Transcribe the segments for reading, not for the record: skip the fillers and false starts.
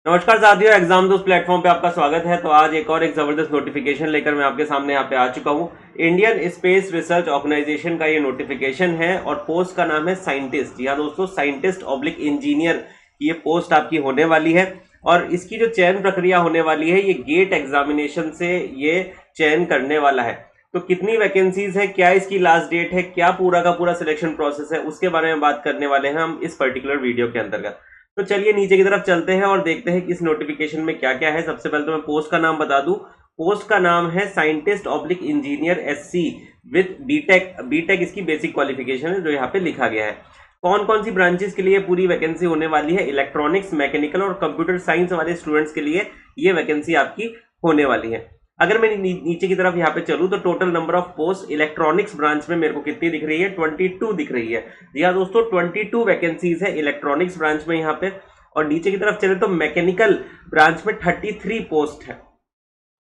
नमस्कार साथियों, एग्जाम दोस्त प्लेटफॉर्म पे आपका स्वागत है। तो आज एक जबरदस्त नोटिफिकेशन लेकर मैं आपके सामने यहाँ पे आ चुका हूँ। इंडियन स्पेस रिसर्च ऑर्गेनाइजेशन का ये नोटिफिकेशन है और पोस्ट का नाम है साइंटिस्ट। जी हाँ दोस्तों, साइंटिस्ट ऑब्लिक इंजीनियर ये पोस्ट आपकी होने वाली है और इसकी जो चयन प्रक्रिया होने वाली है ये गेट एग्जामिनेशन से ये चयन करने वाला है। तो कितनी वैकेंसीज है, क्या इसकी लास्ट डेट है, क्या पूरा का पूरा सिलेक्शन प्रोसेस है, उसके बारे में बात करने वाले हैं हम इस पर्टिकुलर वीडियो के अंतर्गत। तो चलिए नीचे की तरफ चलते हैं और देखते हैं कि इस नोटिफिकेशन में क्या क्या है। सबसे पहले तो मैं पोस्ट का नाम बता दूं। पोस्ट का नाम है scientist oblique engineer SC with BTech. BTech इसकी बेसिक क्वालिफिकेशन है जो यहाँ पे लिखा गया है। कौन कौन सी ब्रांचेस के लिए पूरी वैकेंसी होने वाली है? इलेक्ट्रॉनिक्स, मैकेनिकल और कंप्यूटर साइंस वाले स्टूडेंट्स के लिए ये वैकेंसी आपकी होने वाली है। अगर मैं नीचे की तरफ यहाँ पे चलूँ तो total number of post electronics branch में मेरे को कितनी दिख रही है? 22 दिख रही है। जी हाँ दोस्तों, 22 वैकेंसीज है इलेक्ट्रॉनिक्स ब्रांच में यहाँ पे। और नीचे की तरफ चले तो मैकेनिकल ब्रांच में 33 पोस्ट है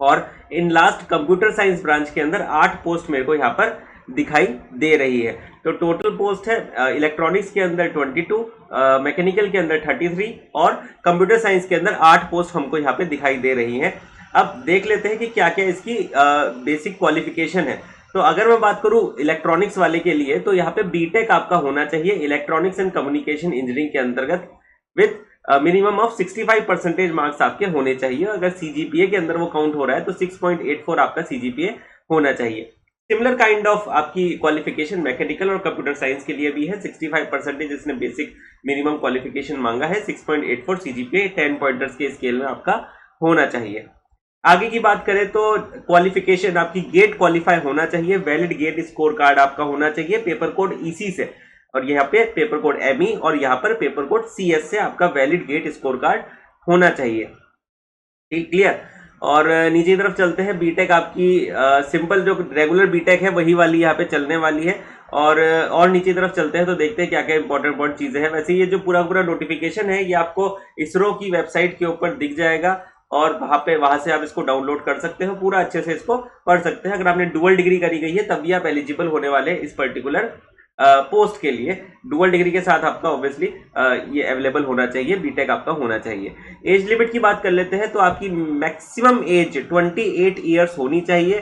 और in last computer science branch के अंदर 8 पोस्ट मेरे को यहाँ पर दिखाई दे रही है। तो टोटल पोस्ट है इलेक्ट्रॉनिक्स के अंदर 22, मैकेनिकल के अंदर 33 और कंप्यूटर साइंस के अंदर 8 पोस्ट हमको यहाँ पे दिखाई दे रही हैं। अब देख लेते हैं कि क्या क्या इसकी बेसिक क्वालिफिकेशन है। तो अगर मैं बात करूं इलेक्ट्रॉनिक्स वाले के लिए तो यहाँ पे बीटेक आपका होना चाहिए इलेक्ट्रॉनिक्स एंड कम्युनिकेशन इंजीनियरिंग के अंतर्गत विद मिनिमम ऑफ 65% मार्क्स आपके होने चाहिए। अगर सीजीपीए के अंदर वो काउंट हो रहा है तो 6.84 आपका सीजीपीए होना चाहिए। सिमिलर काइंड ऑफ आपकी क्वालिफिकेशन मैकेनिकल और कंप्यूटर साइंस के लिए भी है। 65% इसने बेसिक मिनिमम क्वालिफिकेशन मांगा है। 6.84 सीजीपीए 10 पॉइंटर्स के स्केल में आपका होना चाहिए। आगे की बात करें तो क्वालिफिकेशन आपकी गेट क्वालिफाई होना चाहिए। वैलिड गेट स्कोर कार्ड आपका होना चाहिए पेपर कोड ईसी से और यहाँ पे पेपर कोड एमई और यहाँ पर पेपर कोड सीएस से आपका वैलिड गेट स्कोर कार्ड होना चाहिए। ठीक, क्लियर। और नीचे की तरफ चलते हैं। बीटेक आपकी सिंपल जो रेगुलर बीटेक है वही वाली यहाँ पे चलने वाली है। और नीचे की तरफ चलते हैं तो देखते हैं क्या क्या इंपॉर्टेंट चीजें हैं। वैसे ये जो पूरा नोटिफिकेशन है ये आपको इसरो की वेबसाइट के ऊपर दिख जाएगा और वहां से आप इसको डाउनलोड कर सकते हो, पूरा अच्छे से इसको पढ़ सकते हैं। अगर आपने डुअल डिग्री करी गई है तब भी आप एलिजिबल होने वाले हैं इस पर्टिकुलर पोस्ट के लिए। डुअल डिग्री के साथ आपका ऑब्वियसली ये अवेलेबल होना चाहिए, बीटेक आपका होना चाहिए। एज लिमिट की बात कर लेते हैं तो आपकी मैक्सिमम एज 28 ईयर्स होनी चाहिए।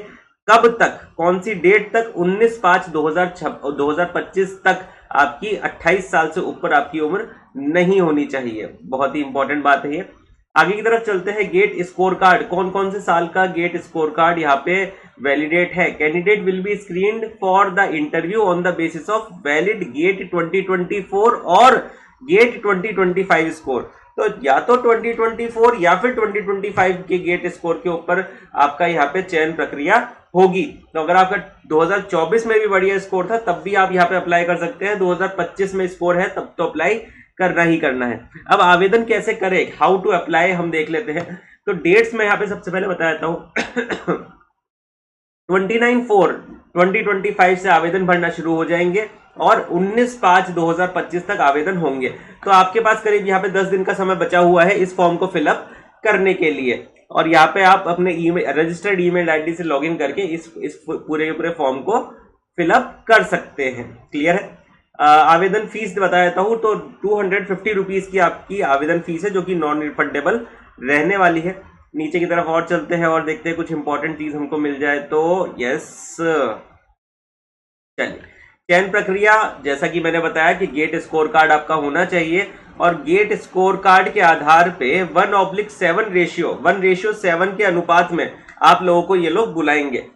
कब तक, कौन सी डेट तक? 19/5/2025 तक आपकी 28 साल से ऊपर आपकी उम्र नहीं होनी चाहिए। बहुत ही इंपॉर्टेंट बात है ये। आगे की तरफ चलते हैं। गेट स्कोर कार्ड, कौन कौन से साल का गेट स्कोर कार्ड यहाँ पे वैलिडेट है? Candidate will be screened for the interview on the basis of valid GATE 2024 और गेट 2025 स्कोर। तो या तो 2024 या फिर 2025 के गेट स्कोर के ऊपर आपका यहाँ पे चयन प्रक्रिया होगी। तो अगर आपका 2024 में भी बढ़िया स्कोर था तब भी आप यहाँ पे अप्लाई कर सकते हैं। 2025 में स्कोर है तब तो अप्लाई करना ही करना है। अब आवेदन कैसे करें, हाउ टू अप्लाई, हम देख लेते हैं। तो डेट्स में यहाँ पे सबसे पहले बता देता हूँ 29/4/2025 से आवेदन भरना शुरू हो जाएंगे और 19/5/2025 तक आवेदन होंगे। तो आपके पास करीब यहाँ पे 10 दिन का समय बचा हुआ है इस फॉर्म को फिलअप करने के लिए। और यहाँ पे आप अपने रजिस्टर्ड ईमेल आईडी से लॉगिन करके इस पूरे फॉर्म को फिलअप कर सकते हैं। क्लियर है। आवेदन फीस बता देता हूँ तो 250 रुपीज की आपकी आवेदन फीस है जो कि नॉन रिफंडेबल रहने वाली है। नीचे की तरफ और चलते हैं और देखते हैं कुछ इंपॉर्टेंट चीज हमको मिल जाए तो यस, चलिए। चयन प्रक्रिया जैसा कि मैंने बताया कि गेट स्कोर कार्ड आपका होना चाहिए और गेट स्कोर कार्ड के आधार पे 1/7 रेशियो 1:7 के अनुपात में आप लोगों को ये लोग बुलाएंगे।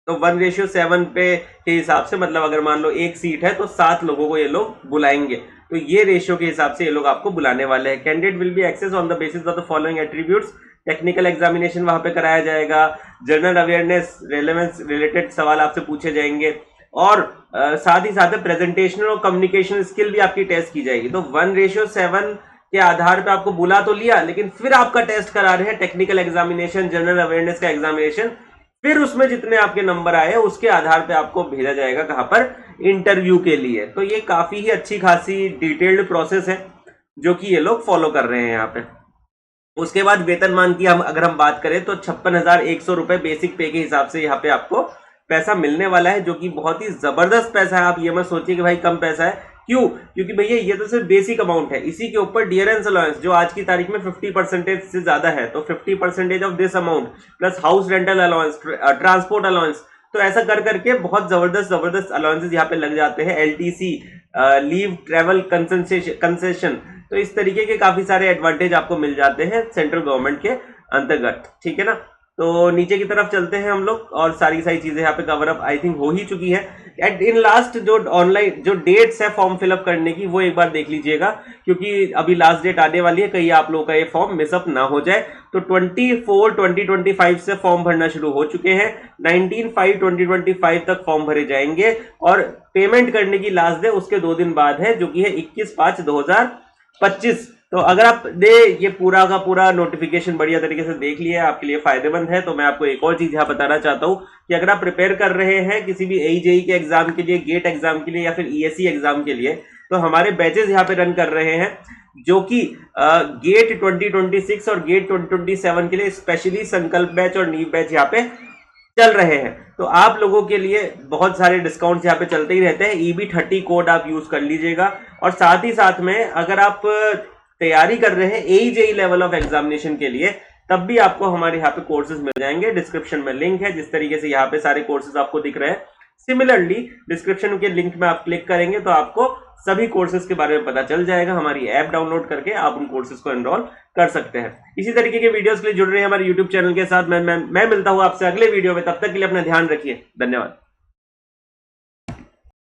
तो 1:7 पे के हिसाब से मतलब अगर मान लो एक सीट है तो 7 लोगों को ये लोग बुलाएंगे। तो ये रेशियो के हिसाब से ये लोग आपको बुलाने वाले हैं। Candidate will be access on the basis of the following attributes. Technical examination वहां पे कराया जाएगा। जनरल अवेयरनेस, रेलेवेंस रिलेटेड सवाल आपसे पूछे जाएंगे और साथ ही साथ प्रेजेंटेशनल और कम्युनिकेशन स्किल भी आपकी टेस्ट की जाएगी। तो 1:7 के आधार पे आपको बुला तो लिया लेकिन फिर आपका टेस्ट करा रहे हैं टेक्निकल एग्जामिनेशन, जनरल अवेयरनेस का एग्जामिनेशन। फिर उसमें जितने आपके नंबर आए उसके आधार पे आपको भेजा जाएगा कहां पर? इंटरव्यू के लिए। तो ये काफी ही अच्छी खासी डिटेल्ड प्रोसेस है जो कि ये लोग फॉलो कर रहे हैं यहाँ पे। उसके बाद वेतनमान की अगर हम बात करें तो 56,100 रुपए बेसिक पे के हिसाब से यहाँ पे आपको पैसा मिलने वाला है जो कि बहुत ही जबरदस्त पैसा है। आप ये मत सोचिए कि भाई कम पैसा है, क्यों? क्योंकि भैया ये तो सिर्फ बेसिक अमाउंट है, इसी के ऊपर डियरेंस अलाउंस जो आज की तारीख में 50% से ज्यादा है, तो 50% of this amount plus house rental allowance, transport allowance, तो ऐसा कर करके बहुत जबरदस्त अलाउंसेस यहाँ पे लग जाते हैं। एलटीसी, लीव ट्रेवल कंसेशन, तो इस तरीके के काफी सारे एडवांटेज आपको मिल जाते हैं सेंट्रल गवर्नमेंट के अंतर्गत, ठीक है ना। तो नीचे की तरफ चलते हैं हम लोग, और सारी चीजें यहाँ पे कवर अप आई थिंक हो ही चुकी है। एट इन लास्ट जो ऑनलाइन जो डेट्स है फॉर्म फिलअप करने की, वो एक बार देख लीजिएगा, क्योंकि अभी लास्ट डेट आने वाली है, कहीं आप लोगों का ये फॉर्म मिसअप ना हो जाए। तो 24/2025 से फॉर्म भरना शुरू हो चुके हैं, 19/5/2025 तक फॉर्म भरे जाएंगे, और पेमेंट करने की लास्ट डे उसके 2 दिन बाद है, जो कि है 21/5/2025। तो अगर आपने ये पूरा का पूरा नोटिफिकेशन बढ़िया तरीके से देख लिया, आपके लिए फायदेमंद है, तो मैं आपको एक और चीज यहाँ बताना चाहता हूँ कि अगर आप प्रिपेयर कर रहे हैं किसी भी AJE के एग्जाम के लिए, गेट एग्जाम के लिए, या फिर ESE एग्जाम के लिए, तो हमारे बैचेस यहाँ पे रन कर रहे हैं, जो कि गेट 2026 और गेट 2027 के लिए स्पेशली संकल्प बैच और नीव बैच यहाँ पे चल रहे हैं। तो आप लोगों के लिए बहुत सारे डिस्काउंट्स यहाँ पे चलते ही रहते हैं। EB30 कोड आप यूज कर लीजिएगा, और साथ ही साथ में अगर आप तैयारी कर रहे हैं AJE लेवल ऑफ एग्जामिनेशन के लिए, तब भी आपको हमारे यहाँ पे कोर्सेज मिल जाएंगे। डिस्क्रिप्शन में लिंक है, जिस तरीके से यहाँ पे सारे कोर्सेज आपको दिख रहे हैं, सिमिलरली डिस्क्रिप्शन के लिंक में आप क्लिक करेंगे तो आपको सभी कोर्सेज के बारे में पता चल जाएगा। हमारी ऐप डाउनलोड करके आप उन कोर्सेज को एनरोल कर सकते हैं। इसी तरीके के वीडियोस के लिए जुड़ रहे हैं हमारे यूट्यूब चैनल के साथ। मैं मिलता हूं आपसे अगले वीडियो में, तब तक के लिए अपना ध्यान रखिए। धन्यवाद।